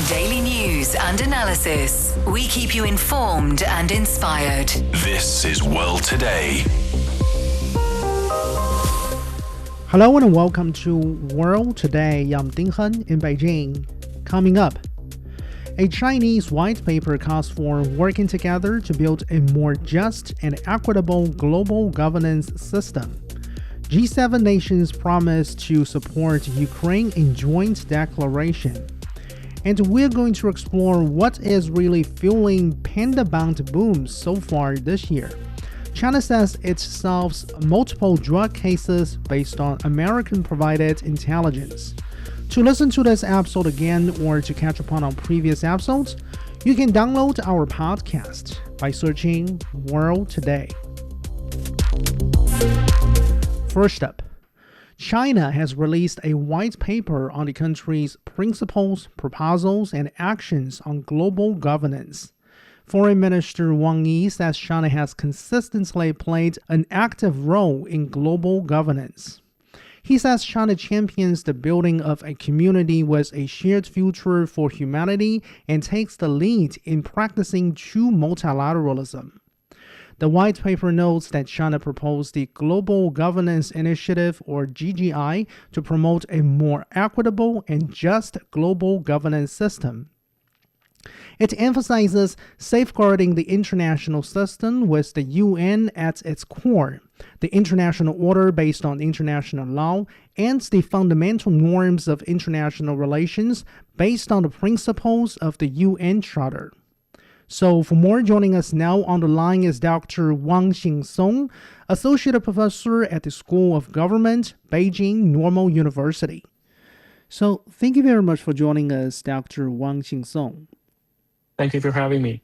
Daily news and analysis. We keep you informed and inspired. This is World Today. Hello and welcome to World Today. I'm Ding Hen in Beijing. Coming up, a Chinese white paper calls for working together to build a more just and equitable global governance system. G7 nations promise to support Ukraine in joint declaration. And we're going to explore what is really fueling panda-bound booms so far this year. China says it solves multiple drug cases based on American-provided intelligence. To listen to this episode again or to catch up on our previous episodes, you can download our podcast by searching World Today. First up, China has released a white paper on the country's principles, proposals, and actions on global governance. Foreign Minister Wang Yi says China has consistently played an active role in global governance. He says China champions the building of a community with a shared future for humanity and takes the lead in practicing true multilateralism. The white paper notes that China proposed the Global Governance Initiative, or GGI, to promote a more equitable and just global governance system. It emphasizes safeguarding the international system with the UN at its core, the international order based on international law, and the fundamental norms of international relations based on the principles of the UN Charter. So for more, joining us now on the line is Dr. Wang Xingsong, Associate Professor at the School of Government, Beijing Normal University. So thank you very much for joining us, Dr. Wang Xingsong. Thank you for having me.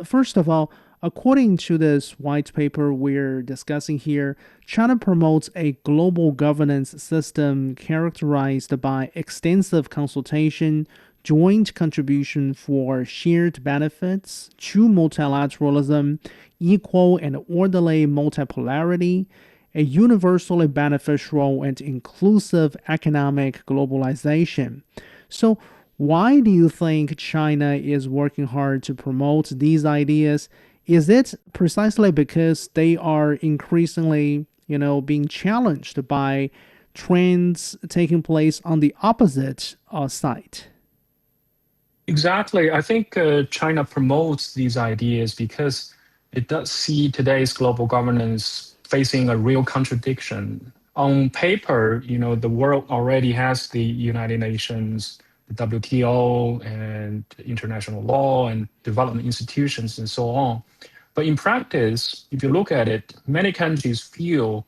First of all, according to this white paper we're discussing here, China promotes a global governance system characterized by extensive consultation, joint contribution for shared benefits, true multilateralism, equal and orderly multipolarity, a universally beneficial and inclusive economic globalization. So, why do you think China is working hard to promote these ideas? Is it precisely because they are increasingly, being challenged by trends taking place on the opposite side? Exactly. I think China promotes these ideas because it does see today's global governance facing a real contradiction. On paper, the world already has the United Nations, the WTO, and international law and development institutions and so on. But in practice, if you look at it, many countries feel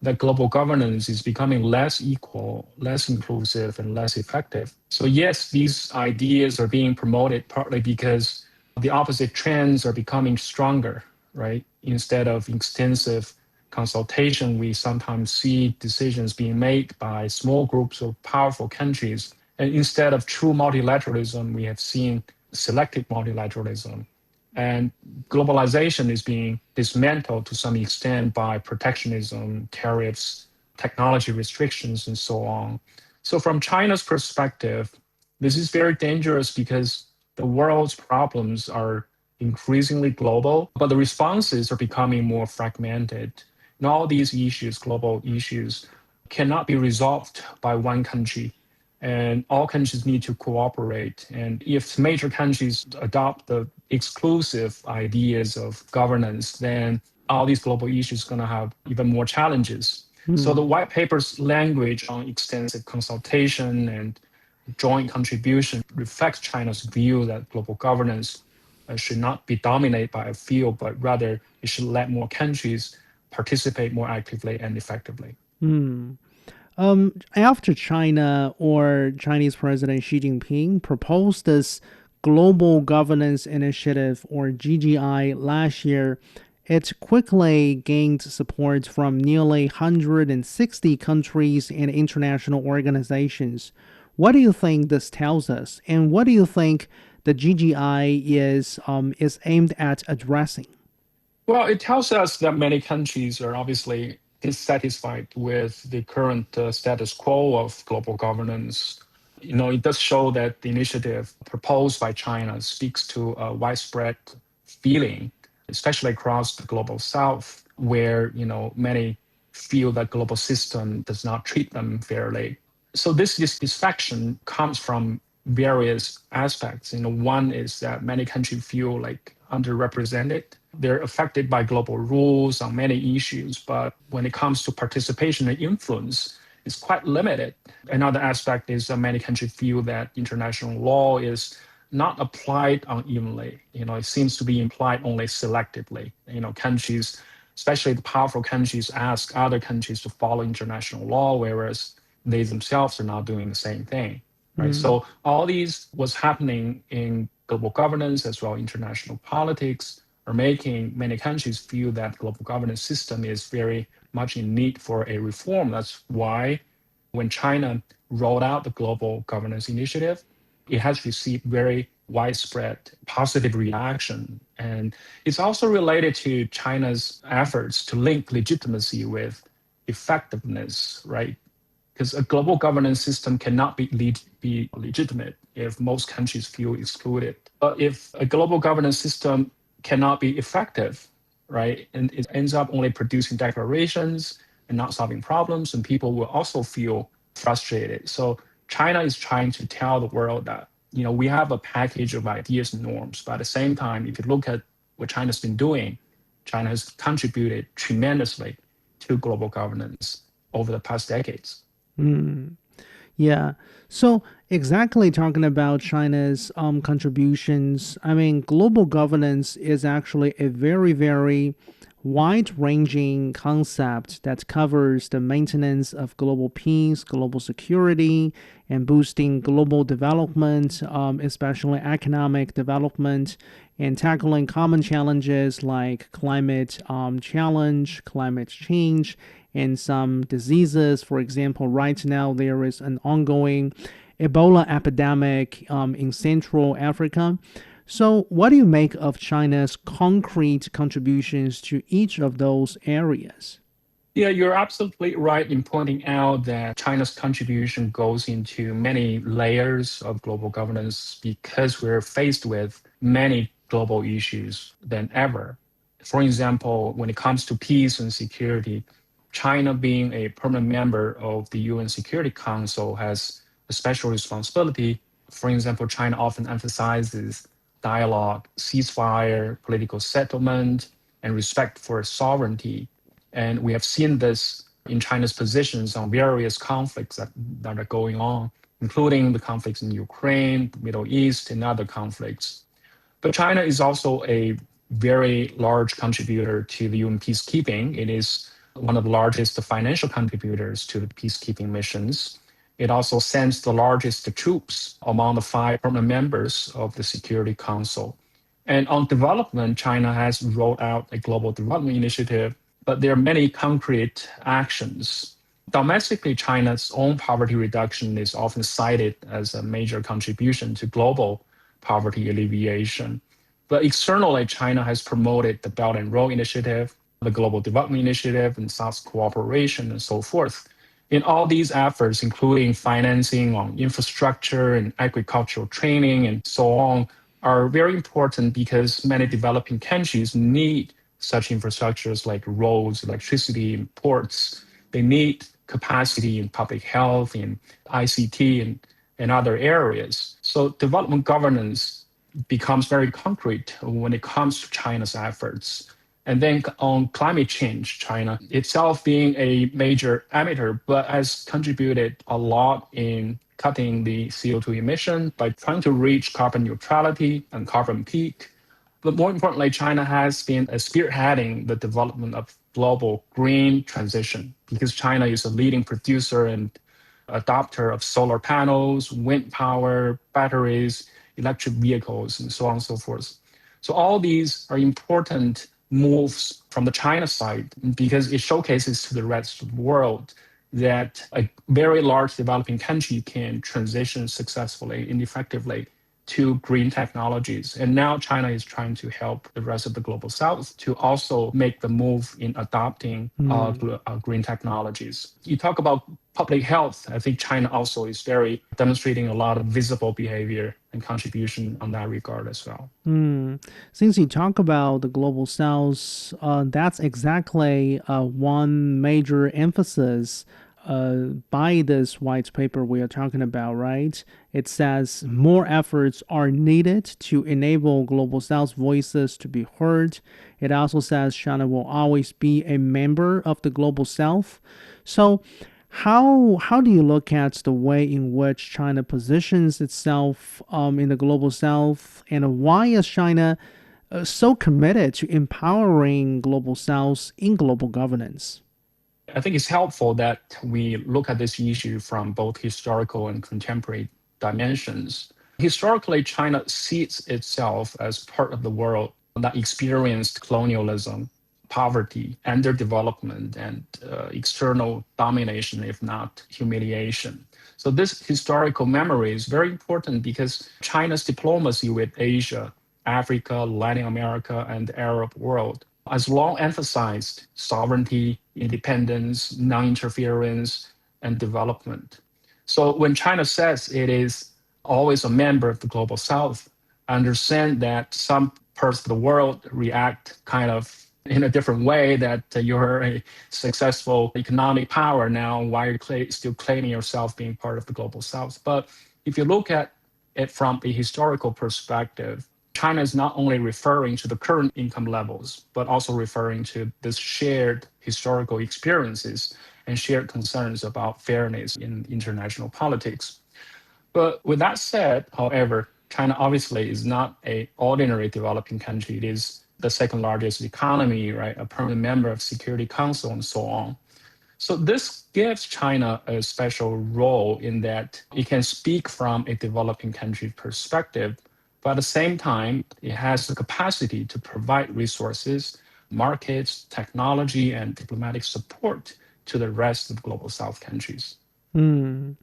that global governance is becoming less equal, less inclusive, and less effective. So yes, these ideas are being promoted partly because the opposite trends are becoming stronger, right? Instead of extensive consultation, we sometimes see decisions being made by small groups of powerful countries. And instead of true multilateralism, we have seen selective multilateralism. And globalization is being dismantled to some extent by protectionism, tariffs, technology restrictions, and so on. So from China's perspective, this is very dangerous because the world's problems are increasingly global, but the responses are becoming more fragmented. And all these issues, global issues, cannot be resolved by one country. And all countries need to cooperate. And if major countries adopt the exclusive ideas of governance, then all these global issues are going to have even more challenges. So the white paper's language on extensive consultation and joint contribution reflects China's view that global governance should not be dominated by a few, but rather it should let more countries participate more actively and effectively. After China or Chinese President Xi Jinping proposed this Global Governance Initiative, or GGI, last year, it quickly gained support from nearly 160 countries and international organizations. What do you think this tells us? And what do you think the GGI is aimed at addressing? Well, it tells us that many countries are obviously dissatisfied with the current status quo of global governance. It does show that the initiative proposed by China speaks to a widespread feeling, especially across the global south, where, many feel that global system does not treat them fairly. So this dissatisfaction comes from various aspects. One is that many countries feel like underrepresented. They're affected by global rules on many issues, but when it comes to participation and influence, it's quite limited. Another aspect is that many countries feel that international law is not applied unevenly. It seems to be applied only selectively. Countries, especially the powerful countries, ask other countries to follow international law, whereas they themselves are not doing the same thing. Right. So all these what's happening in global governance as well international politics are making many countries feel that global governance system is very much in need for a reform. That's why when China rolled out the global governance initiative, it has received very widespread positive reaction. And it's also related to China's efforts to link legitimacy with effectiveness, right? Because a global governance system cannot be legitimate if most countries feel excluded. But if a global governance system cannot be effective, right, and it ends up only producing declarations and not solving problems, and people will also feel frustrated. So China is trying to tell the world that, we have a package of ideas and norms, but at the same time, if you look at what China's been doing, China has contributed tremendously to global governance over the past decades. Yeah. So exactly talking about China's contributions, I mean, global governance is actually a very, very wide-ranging concept that covers the maintenance of global peace, global security, and boosting global development, especially economic development, and tackling common challenges like climate climate change, and some diseases. For example, right now there is an ongoing Ebola epidemic in Central Africa. So, what do you make of China's concrete contributions to each of those areas? Yeah, you're absolutely right in pointing out that China's contribution goes into many layers of global governance because we're faced with many global issues than ever. For example, when it comes to peace and security, China, being a permanent member of the UN Security Council, has a special responsibility. For example, China often emphasizes dialogue, ceasefire, political settlement, and respect for sovereignty. And we have seen this in China's positions on various conflicts that are going on, including the conflicts in Ukraine, the Middle East, and other conflicts. But China is also a very large contributor to the UN peacekeeping. It is one of the largest financial contributors to the peacekeeping missions. It also sends the largest troops among the 5 permanent members of the Security Council. And on development, China has rolled out a global development initiative, but there are many concrete actions. Domestically, China's own poverty reduction is often cited as a major contribution to global poverty alleviation. But externally, China has promoted the Belt and Road Initiative, the Global Development Initiative, and South Cooperation, and so forth. In all these efforts, including financing on infrastructure and agricultural training and so on, are very important because many developing countries need such infrastructures like roads, electricity, and ports. They need capacity in public health, in ICT, and other areas. So development governance becomes very concrete when it comes to China's efforts. And then on climate change, China itself being a major emitter, but has contributed a lot in cutting the CO2 emission by trying to reach carbon neutrality and carbon peak. But more importantly, China has been spearheading the development of global green transition because China is a leading producer and adopter of solar panels, wind power, batteries, electric vehicles, and so on and so forth. So all these are important moves from the China side because it showcases to the rest of the world that a very large developing country can transition successfully and effectively to green technologies. And now China is trying to help the rest of the global south to also make the move in adopting green technologies. You talk about public health. I think China also is very demonstrating a lot of visible behavior and contribution on that regard as well. Since you talk about the global south, that's exactly one major emphasis by this white paper we are talking about, right? It says more efforts are needed to enable global south voices to be heard. It also says China will always be a member of the global south. So how do you look at the way in which China positions itself in the global south, and why is China so committed to empowering global south in global governance? I think it's helpful that we look at this issue from both historical and contemporary dimensions. Historically, China sees itself as part of the world that experienced colonialism, poverty, underdevelopment, and external domination, if not humiliation. So this historical memory is very important because China's diplomacy with Asia, Africa, Latin America, and the Arab world has long emphasized sovereignty, independence, non-interference, and development. So when China says it is always a member of the global south, I understand that some parts of the world react kind of in a different way, that you're a successful economic power now, why are you still claiming yourself being part of the global south? But if you look at it from a historical perspective, China is not only referring to the current income levels, but also referring to this shared historical experiences and shared concerns about fairness in international politics. But with that said, however, China obviously is not an ordinary developing country. It is the second largest economy, right? A permanent member of Security Council and so on. So this gives China a special role in that it can speak from a developing country perspective, but at the same time, it has the capacity to provide resources, markets, technology, and diplomatic support to the rest of global South countries. In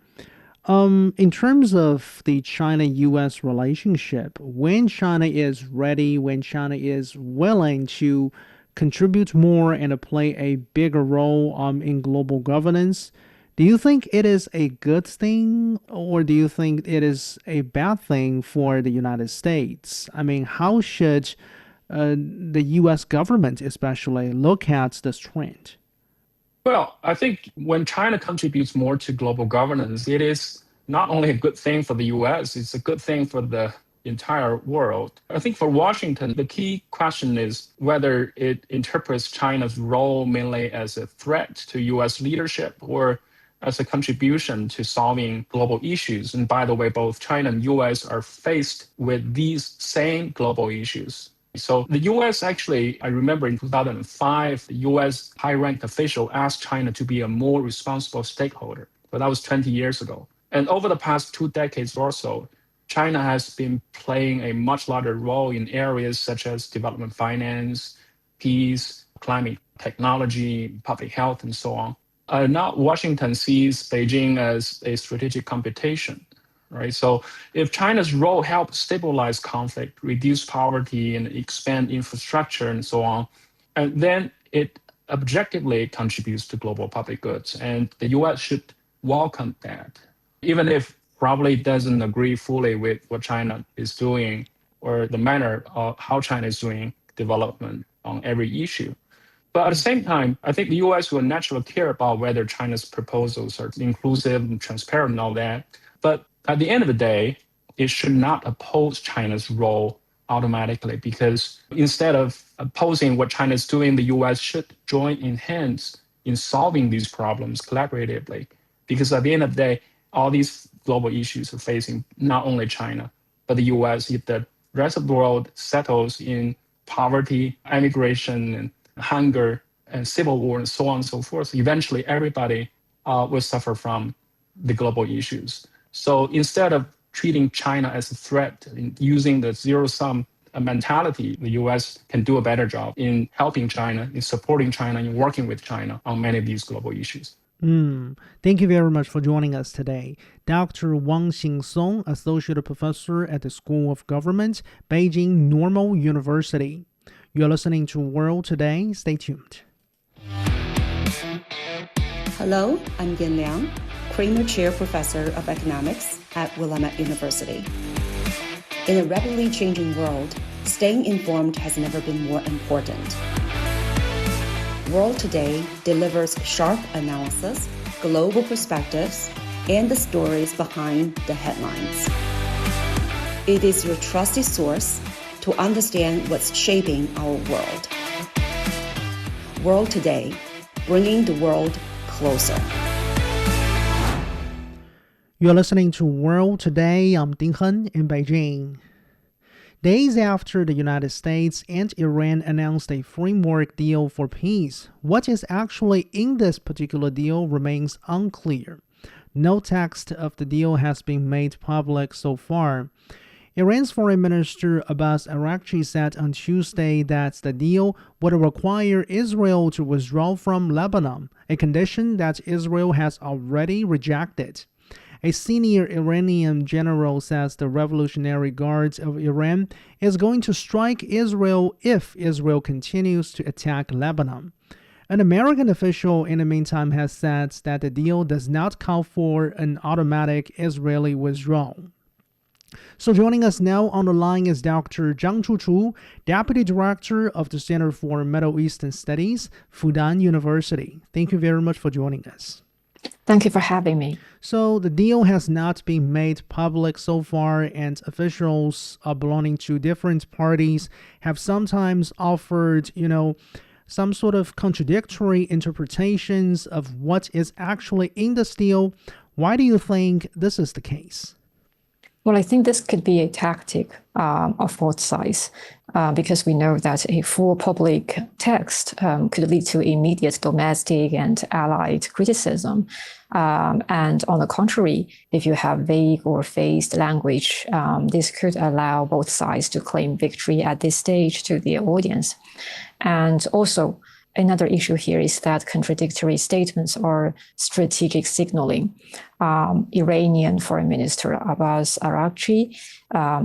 terms of the China-US relationship, when China is ready, when China is willing to contribute more and to play a bigger role in global governance, do you think it is a good thing, or do you think it is a bad thing for the United States? I mean, how should the US government especially look at this trend? Well, I think when China contributes more to global governance, it is not only a good thing for the US, it's a good thing for the entire world. I think for Washington, the key question is whether it interprets China's role mainly as a threat to US leadership or as a contribution to solving global issues. And by the way, both China and US are faced with these same global issues. So the US actually, I remember in 2005, the US high-ranked official asked China to be a more responsible stakeholder, but that was 20 years ago. And over the past 2 decades or so, China has been playing a much larger role in areas such as development finance, peace, climate technology, public health, and so on. Now Washington sees Beijing as a strategic competition, right? So if China's role helps stabilize conflict, reduce poverty, and expand infrastructure and so on, and then it objectively contributes to global public goods. And the US should welcome that, even if probably doesn't agree fully with what China is doing or the manner of how China is doing development on every issue. But at the same time, I think the US will naturally care about whether China's proposals are inclusive and transparent and all that. But at the end of the day, it should not oppose China's role automatically, because instead of opposing what China is doing, the US should join in hands in solving these problems collaboratively. Because at the end of the day, all these global issues are facing not only China, but the US. If the rest of the world settles in poverty, immigration, and hunger, and civil war, and so on and so forth, eventually everybody will suffer from the global issues. So instead of treating China as a threat and using the zero-sum mentality, the US can do a better job in helping China, in supporting China, in working with China on many of these global issues. Thank you very much for joining us today. Dr. Wang Xingsong, Associate Professor at the School of Government, Beijing Normal University. You're listening to World Today. Stay tuned. Hello, I'm Yan Liang, Kramer Chair Professor of Economics at Willamette University. In a rapidly changing world, staying informed has never been more important. World Today delivers sharp analysis, global perspectives, and the stories behind the headlines. It is your trusted source to understand what's shaping our world. World Today, bringing the world closer. You're listening to World Today. I'm Ding Hen in Beijing. Days after the United States and Iran announced a framework deal for peace, what is actually in this particular deal remains unclear. No text of the deal has been made public so far. Iran's Foreign Minister Abbas Araghchi said on Tuesday that the deal would require Israel to withdraw from Lebanon, a condition that Israel has already rejected. A senior Iranian general says the Revolutionary Guards of Iran is going to strike Israel if Israel continues to attack Lebanon. An American official in the meantime has said that the deal does not call for an automatic Israeli withdrawal. So joining us now on the line is Dr. Zhang Chuchu, Deputy Director of the Center for Middle Eastern Studies, Fudan University. Thank you very much for joining us. Thank you for having me. So the deal has not been made public so far, and officials belonging to different parties have sometimes offered, some sort of contradictory interpretations of what is actually in this deal. Why do you think this is the case? Well, I think this could be a tactic of both sides because we know that a full public text could lead to immediate domestic and allied criticism. And on the contrary, if you have vague or phased language, this could allow both sides to claim victory at this stage to their audience. And also, another issue here is that contradictory statements are strategic signaling. Iranian Foreign Minister Abbas Araghchi,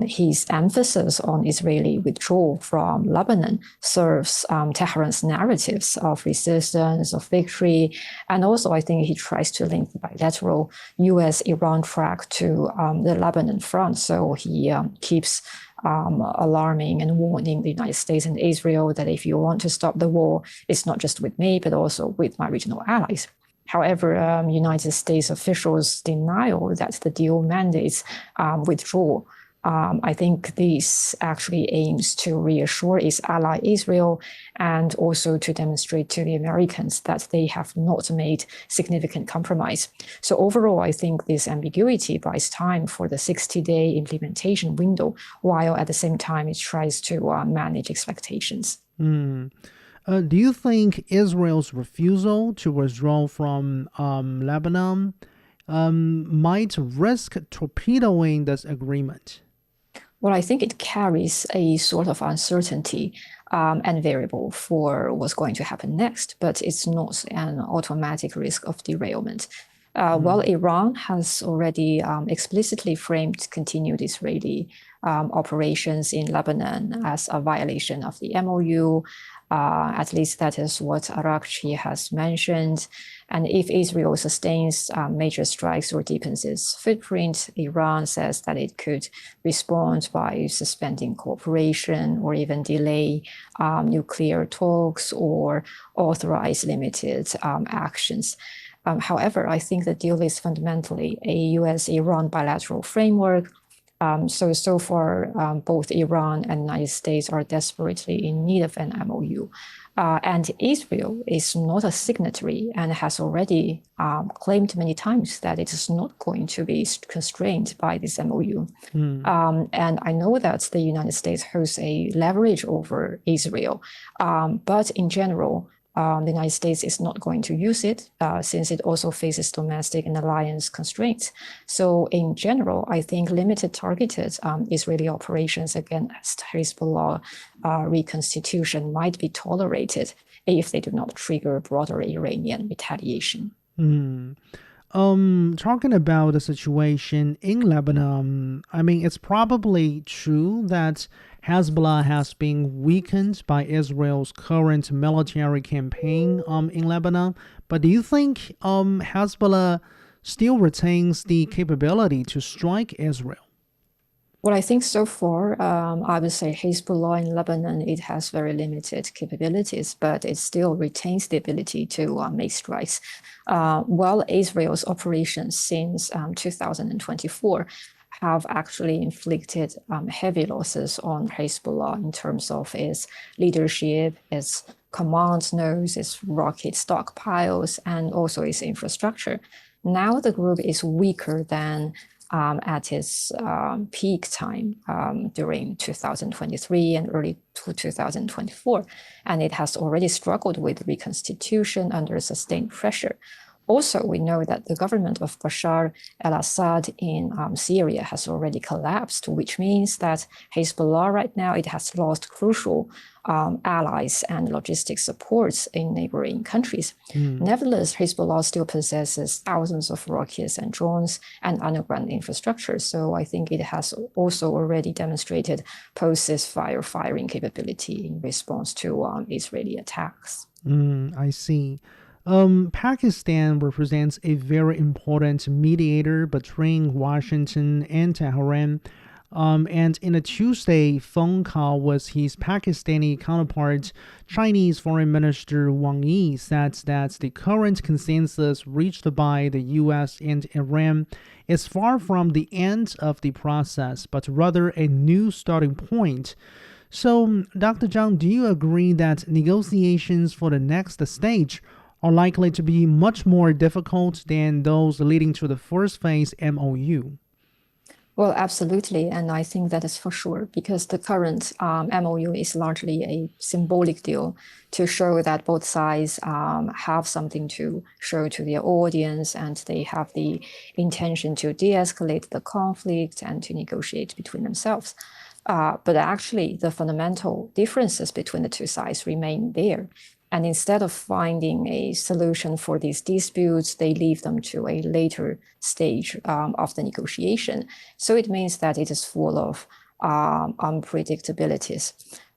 his emphasis on Israeli withdrawal from Lebanon serves Tehran's narratives of resistance, of victory, and also I think he tries to link the bilateral U.S.-Iran track to the Lebanon front. So he keeps alarming and warning the United States and Israel that if you want to stop the war, it's not just with me, but also with my regional allies. However, United States officials denial that the deal mandates withdrawal. I think this actually aims to reassure its ally Israel and also to demonstrate to the Americans that they have not made significant compromise. So overall, I think this ambiguity buys time for the 60-day implementation window, while at the same time it tries to manage expectations. Do you think Israel's refusal to withdraw from Lebanon might risk torpedoing this agreement? Well, I think it carries a sort of uncertainty and variable for what's going to happen next, but it's not an automatic risk of derailment. While Iran has already explicitly framed continued Israeli operations in Lebanon as a violation of the MOU, at least that is what Araghchi has mentioned. And if Israel sustains major strikes or deepens its footprint, Iran says that it could respond by suspending cooperation or even delay nuclear talks or authorize limited actions. However, I think the deal is fundamentally a U.S.-Iran bilateral framework. So far, both Iran and the United States are desperately in need of an MOU. And Israel is not a signatory and has already claimed many times that it is not going to be constrained by this MOU. And I know that the United States holds a leverage over Israel, but in general, the United States is not going to use it since it also faces domestic and alliance constraints. So in general, I think limited targeted Israeli operations against Hezbollah reconstitution might be tolerated if they do not trigger broader Iranian retaliation. Hmm. Talking about the situation in Lebanon, I mean, it's probably true that Hezbollah has been weakened by Israel's current military campaign in Lebanon. But do you think Hezbollah still retains the capability to strike Israel? Well, I think so far, I would say Hezbollah in Lebanon, it has very limited capabilities, but it still retains the ability to make strikes. While Israel's operations since 2024 have actually inflicted heavy losses on Hezbollah in terms of its leadership, its command nodes, its rocket stockpiles, and also its infrastructure. Now the group is weaker than at its peak time during 2023 and early 2024. And it has already struggled with reconstitution under sustained pressure. Also, we know that the government of Bashar al-Assad in Syria has already collapsed, which means that Hezbollah right now, it has lost crucial allies and logistic supports in neighboring countries. Nevertheless, Hezbollah still possesses thousands of rockets and drones and underground infrastructure. So I think it has also already demonstrated post-ceasefire firing capability in response to Israeli attacks. I see. Pakistan represents a very important mediator between Washington and Tehran. And in a Tuesday phone call with his Pakistani counterpart, Chinese Foreign Minister Wang Yi said that the current consensus reached by the US and Iran is far from the end of the process, but rather a new starting point. So, Dr. Zhang, do you agree that negotiations for the next stage are likely to be much more difficult than those leading to the first phase MOU? Well, absolutely. And I think that is for sure, because the current MOU is largely a symbolic deal to show that both sides have something to show to their audience and they have the intention to de-escalate the conflict and to negotiate between themselves. But actually, the fundamental differences between the two sides remain there. And instead of finding a solution for these disputes, they leave them to a later stage of the negotiation. So it means that it is full of unpredictabilities.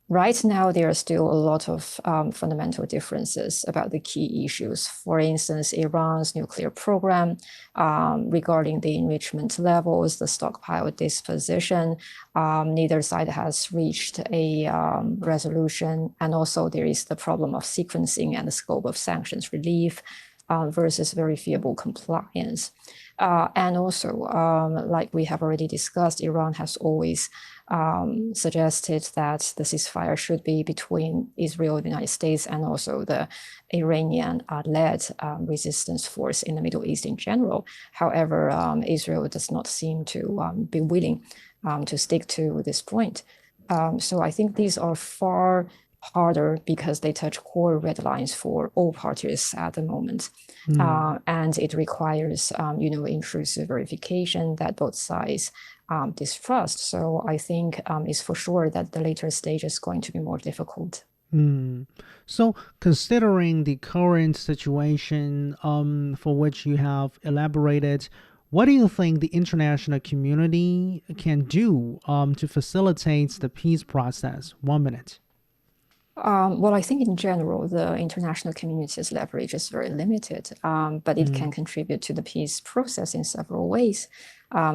Right now, there are still a lot of fundamental differences about the key issues. For instance, Iran's nuclear program, regarding the enrichment levels, the stockpile disposition. Neither side has reached a resolution. And also there is the problem of sequencing and the scope of sanctions relief versus verifiable compliance. And also, like we have already discussed, Iran has always suggested that the ceasefire should be between Israel, the United States, and also the Iranian-led resistance force in the Middle East in general. However, Israel does not seem to be willing to stick to this point. So I think these are far harder because they touch core red lines for all parties at the moment. And it requires, intrusive verification that both sides distrust. So I think it's for sure that the later stage is going to be more difficult. So, considering the current situation for which you have elaborated, what do you think the international community can do to facilitate the peace process? 1 minute. Well, I think in general, the international community's leverage is very limited, but it can contribute to the peace process in several ways.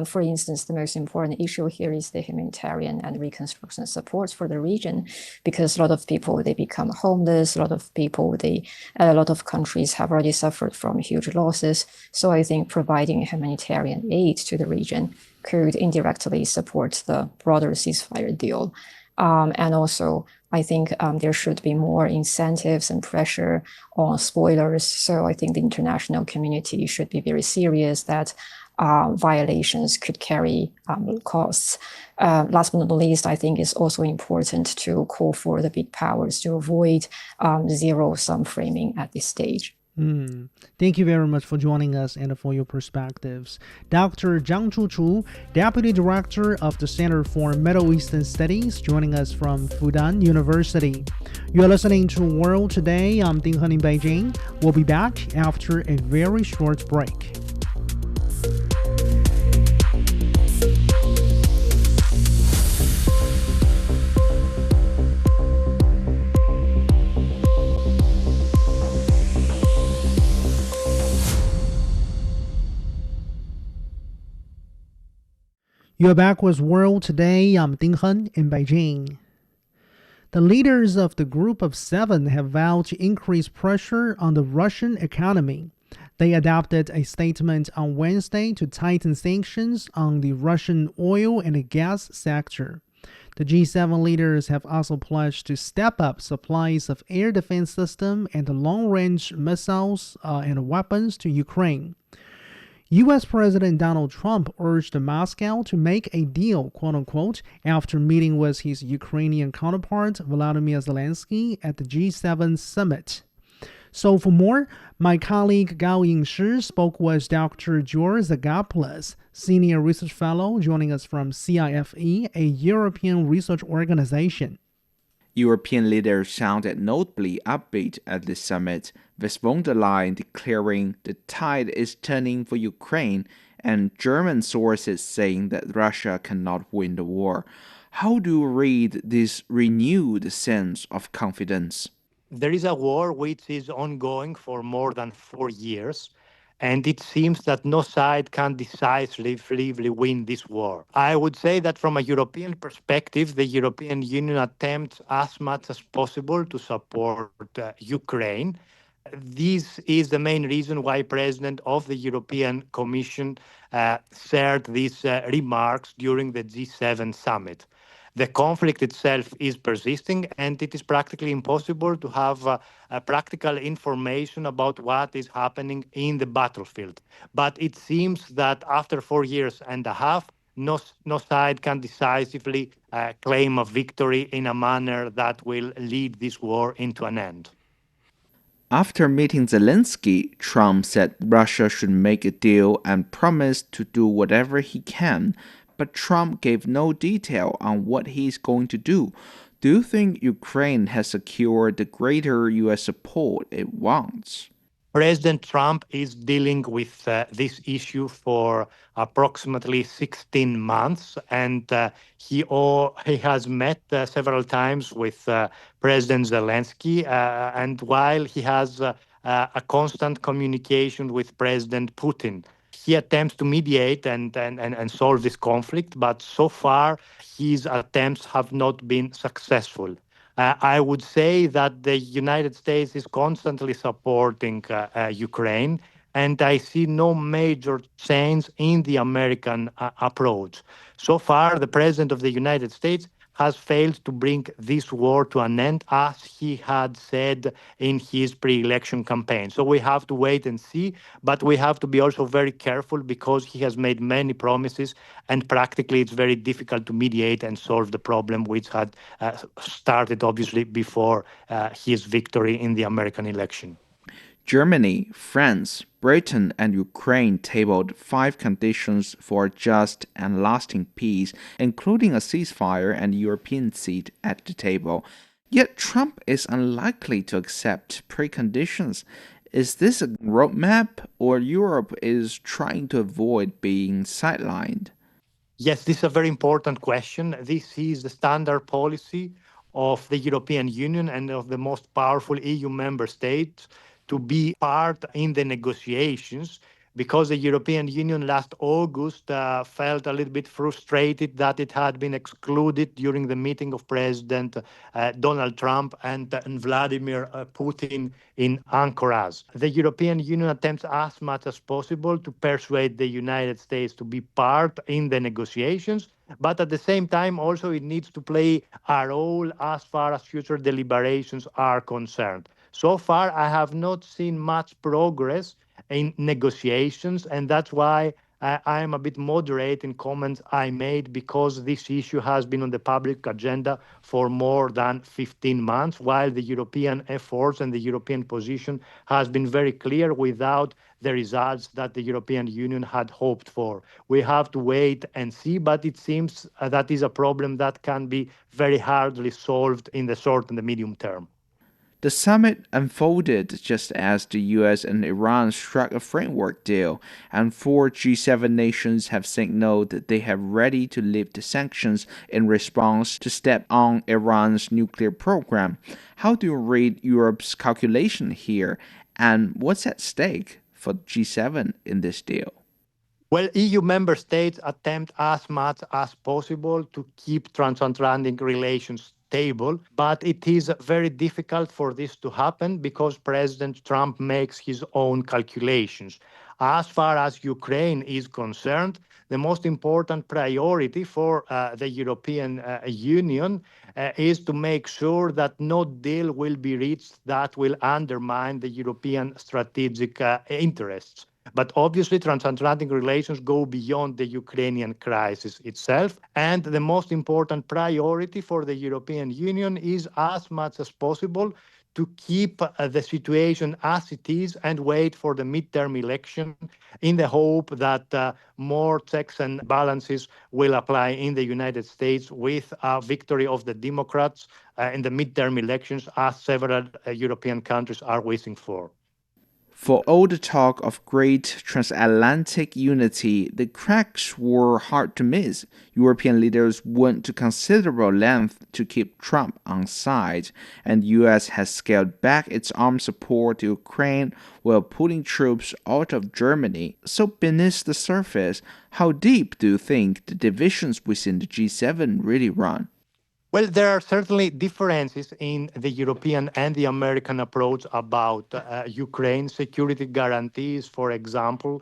For instance, the most important issue here is the humanitarian and reconstruction support for the region, because a lot of people, they become homeless, a lot of countries have already suffered from huge losses. So I think providing humanitarian aid to the region could indirectly support the broader ceasefire deal. And also, I think there should be more incentives and pressure on spoilers. So I think the international community should be very serious that violations could carry costs. Last but not least, I think it's also important to call for the big powers to avoid zero-sum framing at this stage. Thank you very much for joining us and for your perspectives. Dr. Zhang Chuchu, Deputy Director of the Center for Middle Eastern Studies, joining us from Fudan University. You're listening to World Today. I'm Ding Hen in Beijing. We'll be back after a very short break. You're back with World Today. I'm Ding Hen in Beijing. The leaders of the Group of Seven have vowed to increase pressure on the Russian economy. They adopted a statement on Wednesday to tighten sanctions on the Russian oil and gas sector. The G7 leaders have also pledged to step up supplies of air defense system and long-range missiles and weapons to Ukraine. U.S. President Donald Trump urged Moscow to make a deal, quote-unquote, after meeting with his Ukrainian counterpart Volodymyr Zelensky at the G7 summit. So for more, my colleague Gao Yingshi spoke with Dr. George Zagopoulos, Senior Research Fellow joining us from CIFE, a European research organization. European leaders sounded notably upbeat at the summit, with von der Leyen declaring the tide is turning for Ukraine and German sources saying that Russia cannot win the war. How do you read this renewed sense of confidence? There is a war which is ongoing for more than 4 years, and it seems that no side can decisively win this war. I would say that from a European perspective, the European Union attempts as much as possible to support Ukraine. This is the main reason why President of the European Commission shared these remarks during the G7 summit. The conflict itself is persisting, and it is practically impossible to have practical information about what is happening in the battlefield. But it seems that after 4 years and a half, no side can decisively claim a victory in a manner that will lead this war into an end. After meeting Zelensky, Trump said Russia should make a deal and promised to do whatever he can, but Trump gave no detail on what he's going to do. Do you think Ukraine has secured the greater U.S. support it wants? President Trump is dealing with this issue for approximately 16 months, and he has met several times with President Zelensky, and while he has a constant communication with President Putin. He attempts to mediate and solve this conflict, but so far his attempts have not been successful. I would say that the United States is constantly supporting Ukraine, and I see no major change in the American approach. So far, the President of the United States has failed to bring this war to an end, as he had said in his pre-election campaign. So we have to wait and see, but we have to be also very careful because he has made many promises, and practically it's very difficult to mediate and solve the problem, which had started obviously before his victory in the American election. Germany, France, Britain, and Ukraine tabled 5 conditions for a just and lasting peace, including a ceasefire and a European seat at the table. Yet Trump is unlikely to accept preconditions. Is this a roadmap, or Europe is trying to avoid being sidelined? Yes, this is a very important question. This is the standard policy of the European Union and of the most powerful EU member states to be part in the negotiations, because the European Union last August felt a little bit frustrated that it had been excluded during the meeting of President Donald Trump and Vladimir Putin in Anchorage. The European Union attempts as much as possible to persuade the United States to be part in the negotiations, but at the same time also it needs to play a role as far as future deliberations are concerned. So far, I have not seen much progress in negotiations, and that's why I am a bit moderate in comments I made because this issue has been on the public agenda for more than 15 months, while the European efforts and the European position has been very clear without the results that the European Union had hoped for. We have to wait and see, but it seems that is a problem that can be very hardly solved in the short and the medium term. The summit unfolded just as the US and Iran struck a framework deal, and 4 G7 nations have signaled that they are ready to lift sanctions in response to step on Iran's nuclear program. How do you read Europe's calculation here, and what's at stake for G7 in this deal? Well, EU member states attempt as much as possible to keep transatlantic relations stable, but it is very difficult for this to happen because President Trump makes his own calculations. As far as Ukraine is concerned, the most important priority for the European Union is to make sure that no deal will be reached that will undermine the European strategic interests. But obviously, transatlantic relations go beyond the Ukrainian crisis itself. And the most important priority for the European Union is, as much as possible, to keep the situation as it is and wait for the midterm election in the hope that more checks and balances will apply in the United States with a victory of the Democrats in the midterm elections, as several European countries are wishing for. For all the talk of great transatlantic unity, the cracks were hard to miss. European leaders went to considerable length to keep Trump on side, and the US has scaled back its arms support to Ukraine while pulling troops out of Germany. So beneath the surface, how deep do you think the divisions within the G7 really run? Well, there are certainly differences in the European and the American approach about Ukraine security guarantees, for example,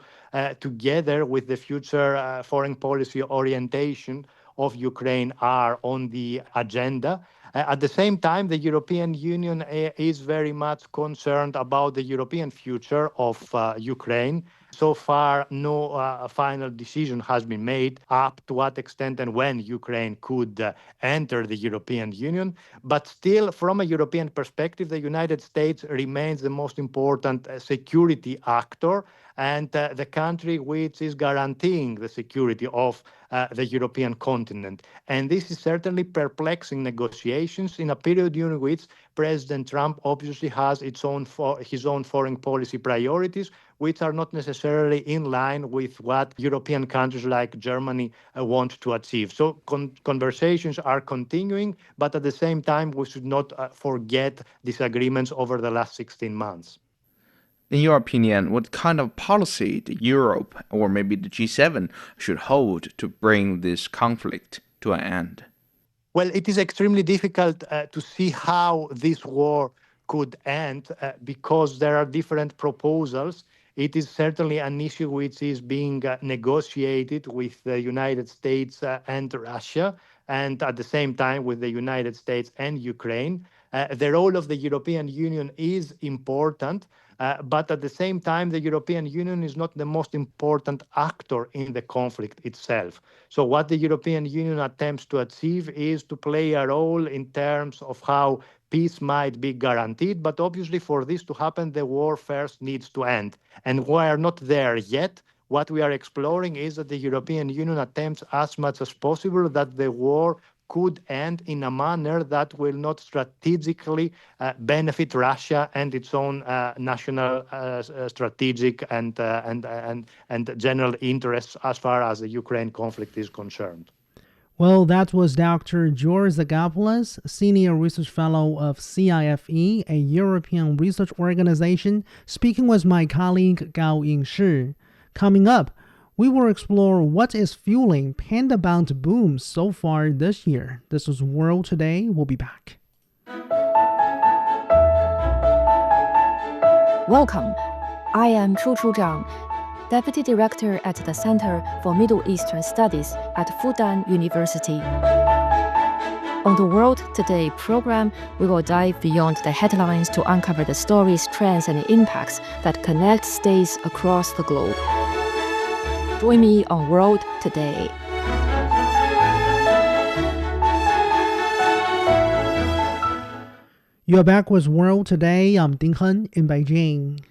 together with the future foreign policy orientation of Ukraine are on the agenda. At the same time, the European Union is very much concerned about the European future of Ukraine. So far, no final decision has been made up to what extent and when Ukraine could enter the European Union. But still, from a European perspective, the United States remains the most important security actor and the country which is guaranteeing the security of the European continent. And this is certainly perplexing negotiations in a period during which President Trump obviously has his own foreign policy priorities, which are not necessarily in line with what European countries like Germany want to achieve. So conversations are continuing, but at the same time, we should not forget disagreements over the last 16 months. In your opinion, what kind of policy the Europe or maybe the G7 should hold to bring this conflict to an end? Well, it is extremely difficult to see how this war could end because there are different proposals. It is certainly an issue which is being negotiated with the United States and Russia, and at the same time with the United States and Ukraine. The role of the European Union is important, but at the same time, the European Union is not the most important actor in the conflict itself. So what the European Union attempts to achieve is to play a role in terms of how peace might be guaranteed, but obviously for this to happen, the war first needs to end. And we are not there yet. What we are exploring is that the European Union attempts as much as possible that the war could end in a manner that will not strategically benefit Russia and its own national strategic and general interests as far as the Ukraine conflict is concerned. Well, that was Dr. George Zagopoulos, Senior Research Fellow of CIFE, a European research organization, speaking with my colleague Gao Yingshi. Coming up, we will explore what is fueling panda-bound boom so far this year. This is World Today. We'll be back. Welcome. I am Chu Zhang, Deputy Director at the Center for Middle Eastern Studies at Fudan University. On the World Today program, we will dive beyond the headlines to uncover the stories, trends, and impacts that connect states across the globe. Join me on World Today. You're back with World Today. I'm Ding Hen in Beijing.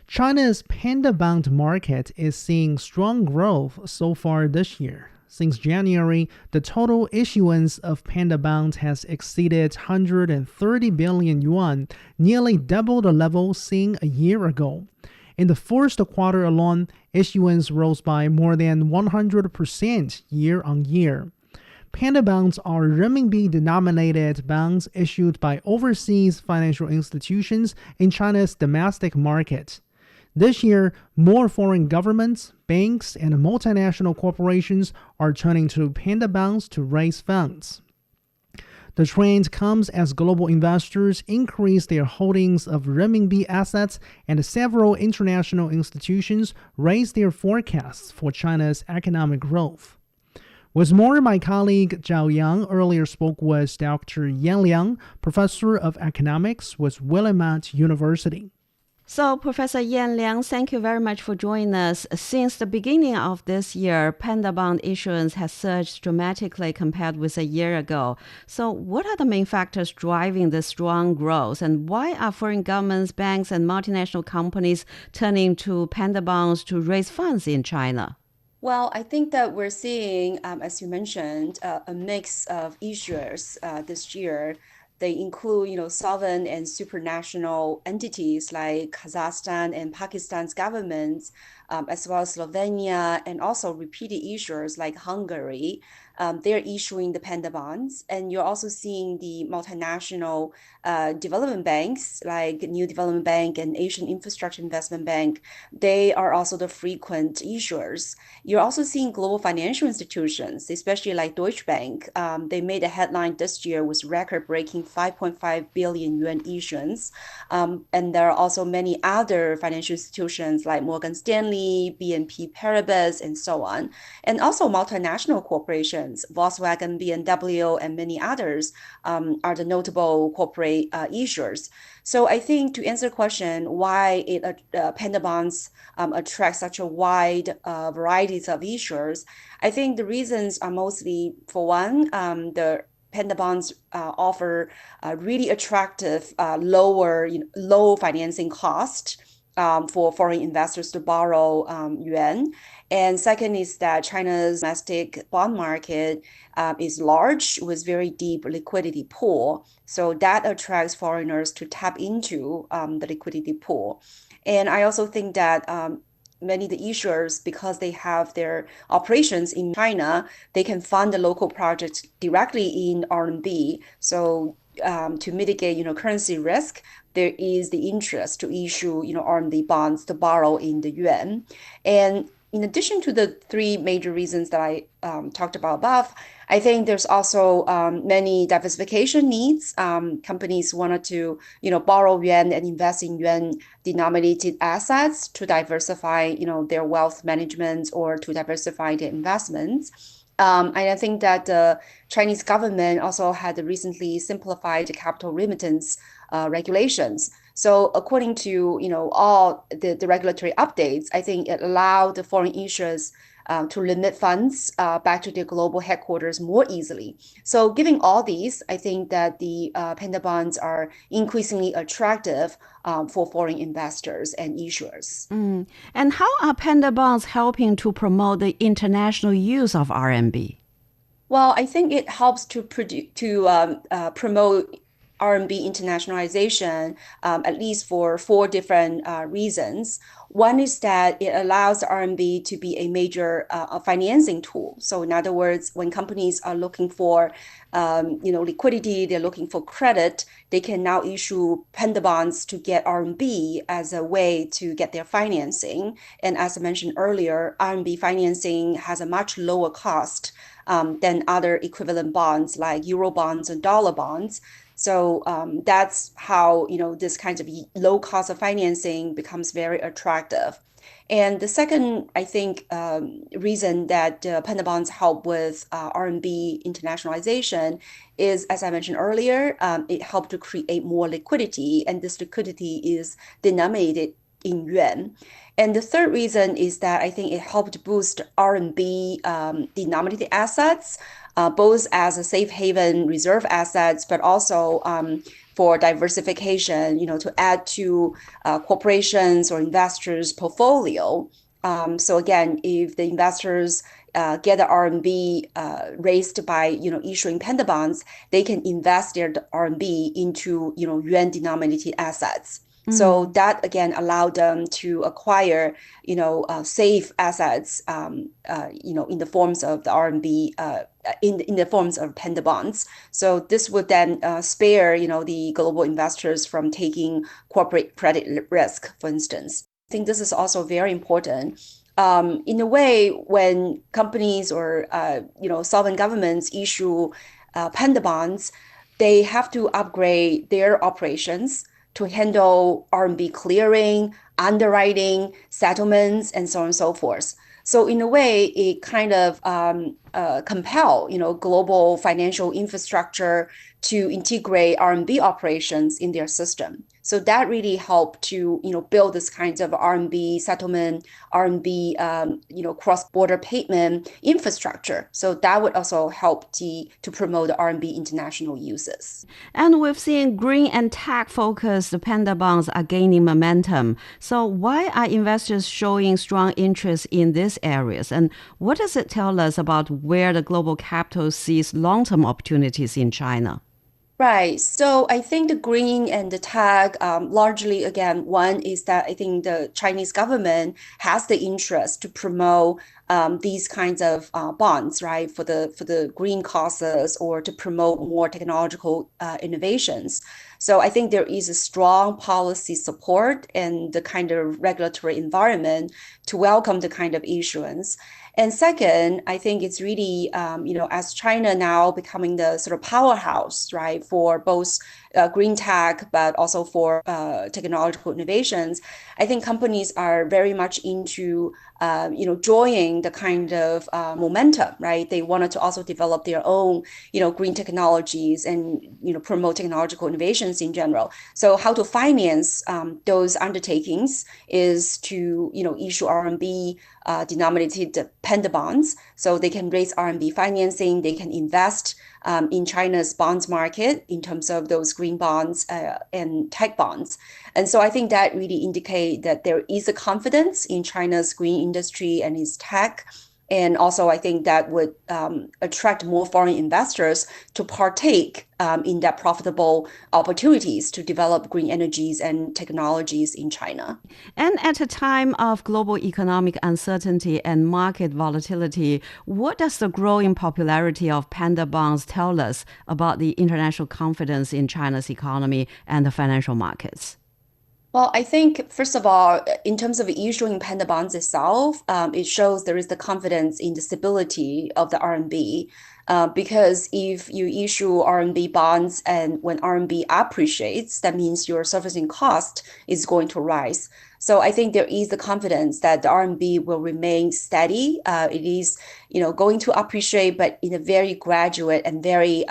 China's panda bond market is seeing strong growth so far this year. Since January, the total issuance of panda bonds has exceeded 130 billion yuan, nearly double the level seen a year ago. In the first quarter alone, issuance rose by more than 100% year on year. Panda bonds are renminbi-denominated bonds issued by overseas financial institutions in China's domestic market. This year, more foreign governments, banks, and multinational corporations are turning to panda bonds to raise funds. The trend comes as global investors increase their holdings of renminbi assets and several international institutions raise their forecasts for China's economic growth. With more, my colleague Zhao Yang earlier spoke with Dr. Yan Liang, professor of economics with Willamette University. So, Professor Yan Liang, thank you very much for joining us. Since the beginning of this year, panda bond issuance has surged dramatically compared with a year ago. So, what are the main factors driving this strong growth, and why are foreign governments, banks, and multinational companies turning to panda bonds to raise funds in China? Well, I think that we're seeing, as you mentioned, a mix of issuers this year. They include, sovereign and supranational entities like Kazakhstan and Pakistan's governments, as well as Slovenia, and also repeated issuers like Hungary. They're issuing the panda bonds. And you're also seeing the multinational development banks like New Development Bank and Asian Infrastructure Investment Bank. They are also the frequent issuers. You're also seeing global financial institutions, especially like Deutsche Bank. They made a headline this year with record-breaking 5.5 billion yuan issuance. And there are also many other financial institutions like Morgan Stanley, BNP Paribas, and so on. And also multinational corporations, Volkswagen, BMW, and many others are the notable corporate issuers. So I think to answer the question why panda bonds attract such a wide varieties of issuers, I think the reasons are mostly, for one, the panda bonds offer really attractive low financing cost for foreign investors to borrow yuan. And second is that China's domestic bond market is large with very deep liquidity pool. So that attracts foreigners to tap into the liquidity pool. And I also think that many of the issuers, because they have their operations in China, they can fund the local projects directly in RMB. So to mitigate, currency risk, there is the interest to issue, RMB bonds to borrow in the yuan. And in addition to the three major reasons that I talked about above, I think there's also many diversification needs. Companies wanted to, borrow yuan and invest in yuan-denominated assets to diversify, their wealth management or to diversify their investments. And I think that the Chinese government also had recently simplified the capital remittance regulations. So according to all the regulatory updates, I think it allowed the foreign issuers to limit funds back to their global headquarters more easily. So given all these, I think that the panda bonds are increasingly attractive for foreign investors and issuers. And how are panda bonds helping to promote the international use of RMB? Well, I think it helps to promote RMB internationalization, at least for four different reasons. One is that it allows RMB to be a major financing tool. So in other words, when companies are looking for liquidity, they're looking for credit, they can now issue panda bonds to get RMB as a way to get their financing. And as I mentioned earlier, RMB financing has a much lower cost than other equivalent bonds like euro bonds and dollar bonds. So that's how this kind of low cost of financing becomes very attractive. And the second, I think, reason that panda bonds help with RMB internationalization is, as I mentioned earlier, it helped to create more liquidity, and this liquidity is denominated in yuan. And the third reason is that I think it helped boost RMB denominated assets, both as a safe haven reserve assets, but also for diversification, to add to corporations or investors' portfolio. So again, if the investors get the RMB raised by issuing panda bonds, they can invest their RMB into yuan denominated assets. So that again allowed them to acquire safe assets in the forms of the RMB in the forms of panda bonds. So this would then spare the global investors from taking corporate credit risk, for instance. I think this is also very important. In a way, when companies or sovereign governments issue panda bonds, they have to upgrade their operations to handle RMB clearing, underwriting, settlements, and so on and so forth. So in a way, it kind of compel global financial infrastructure to integrate RMB operations in their system. So that really helped to build this kinds of RMB settlement, RMB cross-border payment infrastructure. So that would also help to promote the RMB international uses. And we've seen green and tech-focused panda bonds are gaining momentum. So why are investors showing strong interest in these areas? And what does it tell us about where the global capital sees long-term opportunities in China? Right. So I think the green and the tech, largely, again, one is that I think the Chinese government has the interest to promote these kinds of bonds, right, for the green causes or to promote more technological innovations. So I think there is a strong policy support and the kind of regulatory environment to welcome the kind of issuance. And second, I think it's really, as China now becoming the sort of powerhouse, right, for both green tech, but also for technological innovations, I think companies are very much into, joining the kind of momentum, right? They wanted to also develop their own, green technologies and, promote technological innovations in general. So how to finance those undertakings is to, issue RMB denominated panda bonds, so they can raise RMB financing, they can invest in China's bonds market in terms of those green bonds and tech bonds. And so I think that really indicates that there is a confidence in China's green industry and its tech. And also, I think that would attract more foreign investors to partake in that profitable opportunities to develop green energies and technologies in China. And at a time of global economic uncertainty and market volatility, what does the growing popularity of panda bonds tell us about the international confidence in China's economy and the financial markets? Well, I think, first of all, in terms of issuing panda bonds itself, it shows there is the confidence in the stability of the RMB. Because if you issue RMB bonds and when RMB appreciates, that means your servicing cost is going to rise. So I think there is the confidence that the RMB will remain steady. It is, going to appreciate, but in a very graduate and very,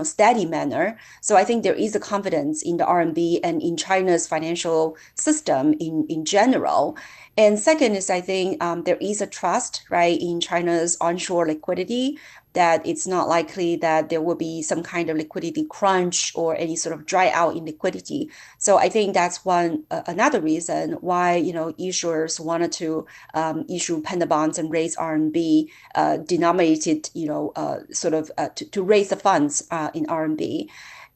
steady manner. So I think there is a confidence in the RMB and in China's financial system in general. And second is, I think there is a trust, right, in China's onshore liquidity, that it's not likely that there will be some kind of liquidity crunch or any sort of dry out in liquidity. So I think that's another reason why issuers wanted to issue panda bonds and raise RMB denominated, to raise the funds in RMB.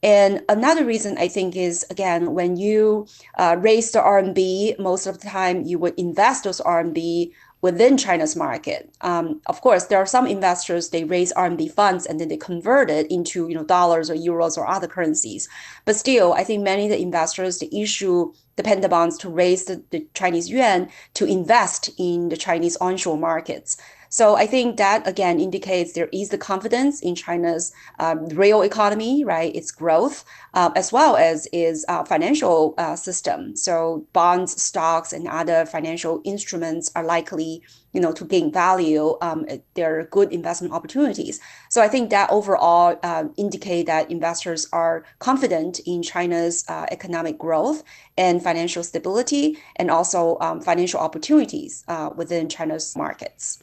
And another reason I think is, again, when you raise the RMB, most of the time you would invest those RMB within China's market. Of course, there are some investors, they raise RMB funds and then they convert it into dollars or euros or other currencies. But still, I think many of the investors, they issue the panda bonds to raise the Chinese yuan to invest in the Chinese onshore markets. So I think that, again, indicates there is the confidence in China's real economy, right? Its growth, as well as its financial system. So bonds, stocks, and other financial instruments are likely, to gain value. There are good investment opportunities. So I think that overall indicate that investors are confident in China's economic growth and financial stability, and also financial opportunities within China's markets.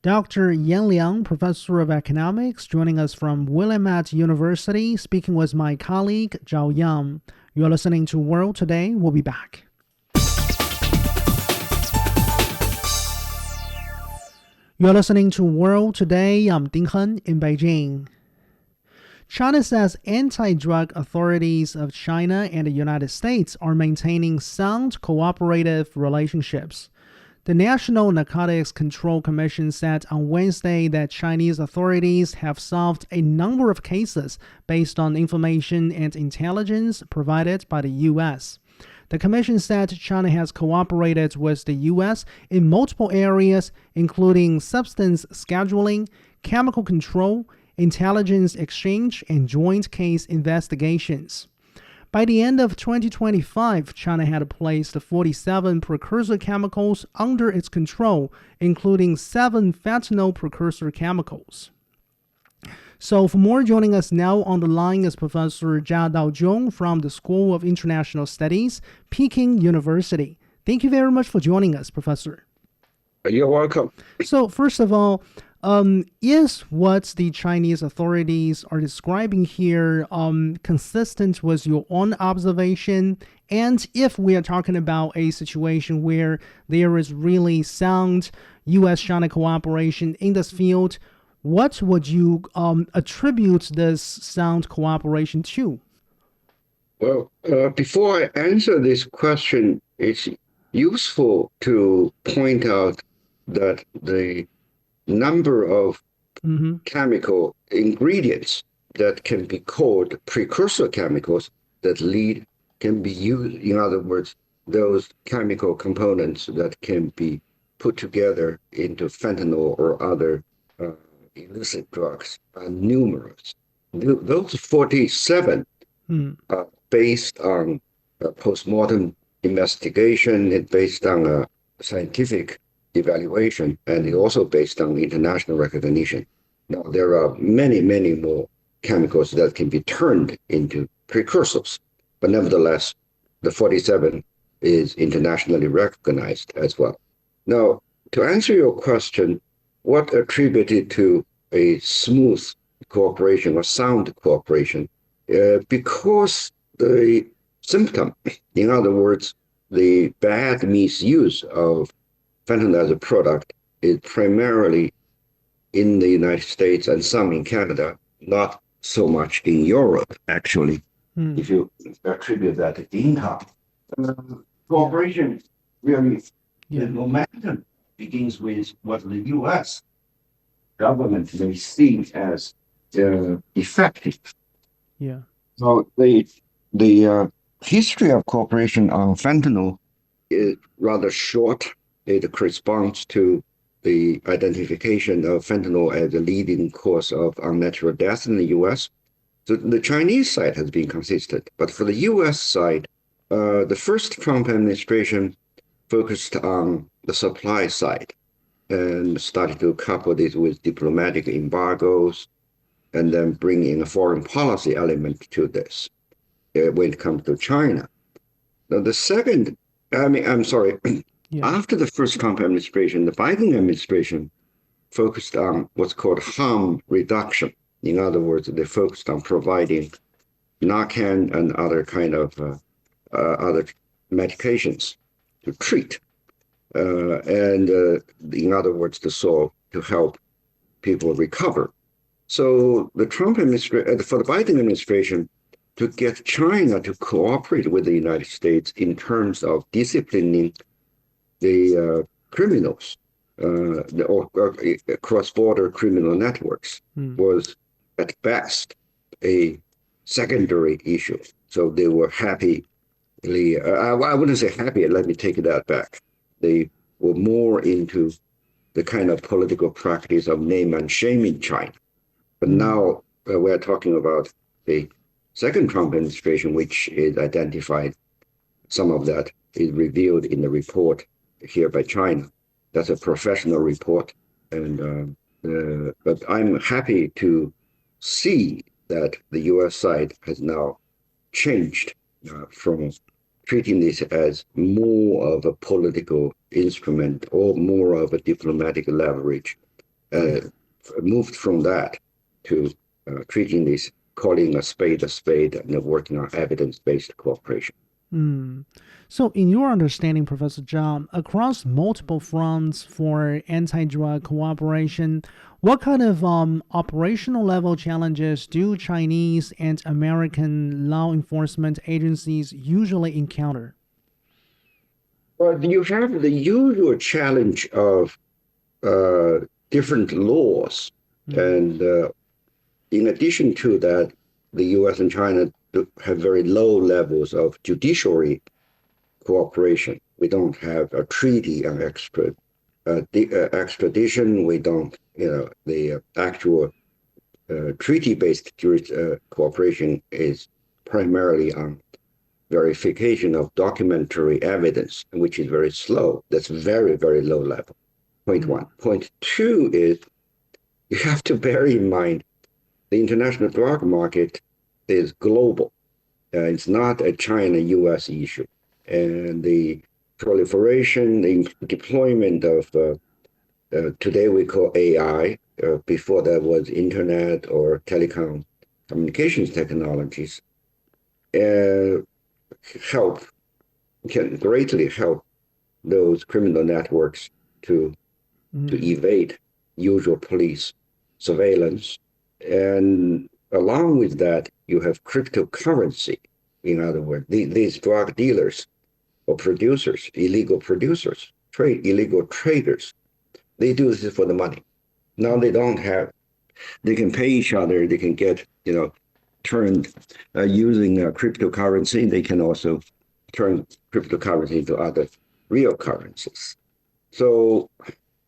Dr. Yan Liang, professor of economics, joining us from Willamette University, speaking with my colleague Zhao Yang. You're listening to World Today. We'll be back. You're listening to World Today. I'm Ding Hen in Beijing. China says anti-drug authorities of China and the United States are maintaining sound cooperative relationships. The National Narcotics Control Commission said on Wednesday that Chinese authorities have solved a number of cases based on information and intelligence provided by the U.S. The commission said China has cooperated with the U.S. in multiple areas, including substance scheduling, chemical control, intelligence exchange, and joint case investigations. By the end of 2025, China had placed 47 precursor chemicals under its control, including 7 fentanyl precursor chemicals. So for more, joining us now on the line is Professor Jia Daozhong from the School of International Studies, Peking University. Thank you very much for joining us, Professor. You're welcome. So first of all, is what the Chinese authorities are describing here consistent with your own observation? And if we are talking about a situation where there is really sound U.S.-China cooperation in this field, what would you attribute this sound cooperation to? Well, before I answer this question, it's useful to point out that the number of chemical ingredients that can be called precursor chemicals that can be used, in other words, those chemical components that can be put together into fentanyl or other illicit drugs are numerous. Those 47 are based on postmortem investigation, and based on a scientific evaluation, and also based on international recognition. Now, there are many, many more chemicals that can be turned into precursors, but nevertheless, the 47 is internationally recognized as well. Now, to answer your question, what attributed to a smooth cooperation or sound cooperation? Because the symptom, in other words, the bad misuse of fentanyl as a product is primarily in the United States and some in Canada, not so much in Europe, actually, if you attribute that to income. Cooperation really, the momentum begins with what the U.S. government may see as effective. Yeah. So the history of cooperation on fentanyl is rather short. It corresponds to the identification of fentanyl as a leading cause of unnatural death in the U.S. So the Chinese side has been consistent, but for the U.S. side, the first Trump administration focused on the supply side and started to couple this with diplomatic embargoes and then bring in a foreign policy element to this when it comes to China. Now, the second, after the first Trump administration, the Biden administration focused on what's called harm reduction. In other words, they focused on providing Narcan and other kind of other medications to treat, and in other words, to help people recover. So the Trump administration, for the Biden administration, to get China to cooperate with the United States in terms of disciplining the criminals, cross-border criminal networks, was at best a secondary issue. So they were happily, I wouldn't say happy, let me take that back. They were more into the kind of political practice of name and shame in China. But now we're talking about the second Trump administration, which is identified. Some of that is revealed in the report here by China. That's a professional report. And but I'm happy to see that the U.S. side has now changed from treating this as more of a political instrument or more of a diplomatic leverage, moved from that to treating this, calling a spade, and working on evidence-based cooperation. So, in your understanding, Professor Zhang, across multiple fronts for anti-drug cooperation, what kind of operational level challenges do Chinese and American law enforcement agencies usually encounter? Well, you have the usual challenge of different laws. And in addition to that, the U.S. and China have very low levels of judiciary cooperation. We don't have a treaty on extradition. We don't, the actual treaty-based cooperation is primarily on verification of documentary evidence, which is very slow. That's very, very low level. Point one. Point two is you have to bear in mind the international drug market is global. It's not a China-U.S. issue. And the proliferation, the deployment of, today we call AI, before that was internet or telecom communications technologies, can greatly help those criminal networks to evade usual police surveillance. And along with that, you have cryptocurrency. In other words, these drug dealers or producers, illegal traders, they do this for the money. Now they can pay each other, they can get, turned using cryptocurrency. They can also turn cryptocurrency into other real currencies. So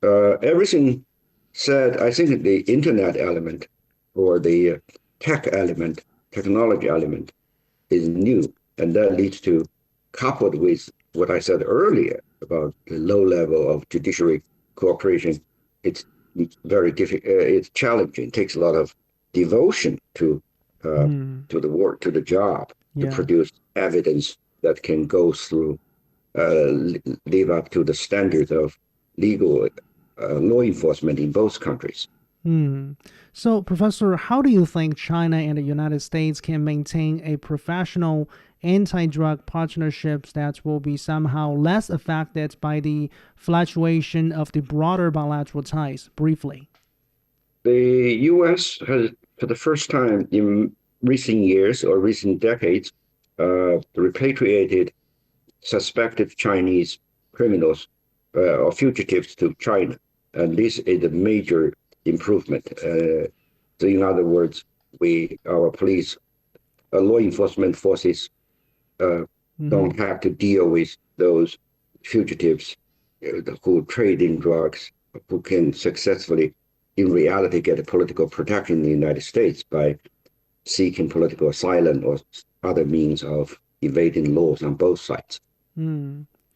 everything said, I think the internet element or the technology element is new. And that leads to, coupled with what I said earlier about the low level of judiciary cooperation, it's very difficult. It's challenging. It takes a lot of devotion to the work, to the job, to produce evidence that can go through, live up to the standards of legal law enforcement in both countries. So, Professor, how do you think China and the United States can maintain a professional anti-drug partnerships that will be somehow less affected by the fluctuation of the broader bilateral ties? Briefly. The U.S. has, for the first time in recent years or recent decades, repatriated suspected Chinese criminals or fugitives to China. And this is a major improvement. So in other words, our police, law enforcement forces don't have to deal with those fugitives who trade in drugs, who can successfully, in reality, get a political protection in the United States by seeking political asylum or other means of evading laws on both sides.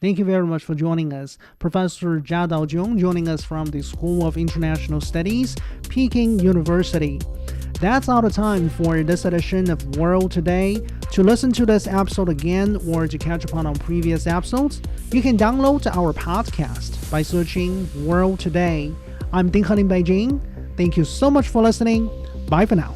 Thank you very much for joining us. Professor Jia Daozhong joining us from the School of International Studies, Peking University. That's all the time for this edition of World Today. To listen to this episode again or to catch up on previous episodes, you can download our podcast by searching World Today. I'm Ding Han in Beijing. Thank you so much for listening. Bye for now.